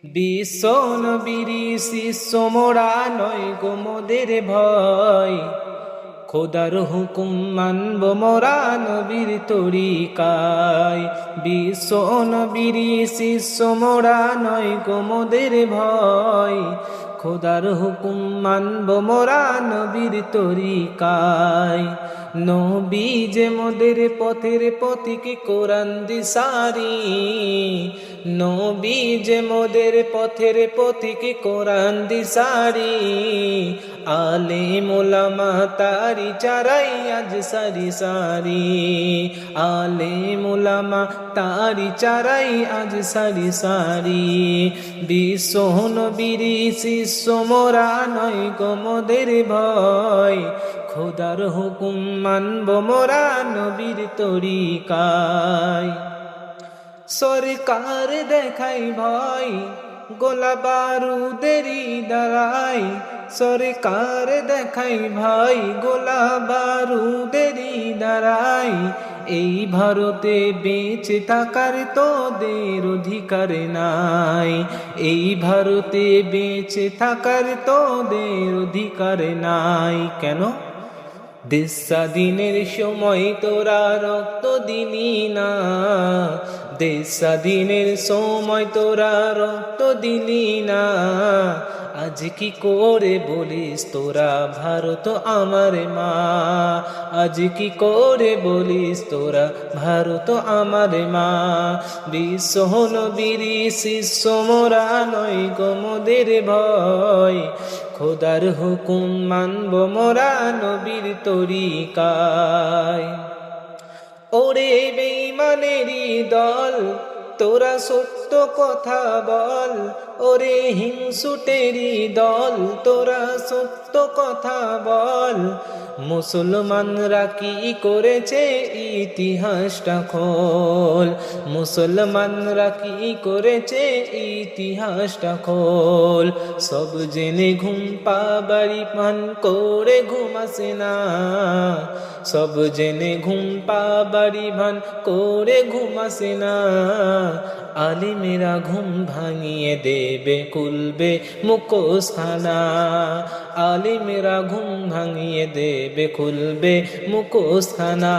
বিশ্ব নবীর শিষ্য মোরা নয় গো মোদের ভয়, খোদার হুকুম মানব মোরা নবীর তরিকায়। বিশ্ব নবীর শিষ্য মোরা নয় গো মোদের ভয়, খোদার হুকুম মানব মোরা নবীর তরিকায়। নবী যে মোদের পথের পথিক কোরআন দিশারি, নবী যে মোদের পথের পথিক কোরআন দিশারি। আলেম ওলামা তারি চারাই আজ সারি সারি, আলেম ওলামা তারি চারাই আজ সারি সারি। বিশ্ব নবীর শিষ্য মোরা নয় গো মোদের ভয়, খোদার হুকুম মানব মোরা নবীর তরিকায়। সরকার দেখাই ভয় গোলা বারুদেরই দ্বারাই, সরকার দেখাই ভাই গোলা বারুদেরই দ্বারাই। এই ভারতে বেঁচে থাকার তোদের অধিকার নাই, এই ভারতে বেঁচে থাকার তোদের অধিকার নাই। কেন? দেশ স্বাধীনের সময় তোরা রক্ত দিলি না, দেশ স্বাধীনের সময় তোরা রক্ত দিলি না। আজ কি করে বলিস তোরা ভারত আমার মা, আজ কি করে বলিস তোরা ভারত আমার মা। বিশ্ব নবীর শিষ্য মোরা নয় গো মোদের ভয়, খোদার হুকুম মানব মোরা নবীর তরিকায়। ওরে বেঈমানেরই দল তোরা সত্য কথা বল, ওরে হিংসুটেরই দল তোরা সত্য কথা বল। মুসলমানরা কি করেছে ইতিহাসটা খোল, মুসলমানরা কি করেছে ইতিহাসটা খোল। সব জেনে ঘুম পাবাড়ি পান করে ঘুমাসে না, সব জেনে ঘুম পাবাড়ি ভান করে ঘুমাসে না। আলিমেরা ঘুম ভাঙিয়ে দেবে খুলবে মুখোশখানা, আলিমেরা ঘুম ভাঙিয়ে দেবে খুলবে মুখোশখানা।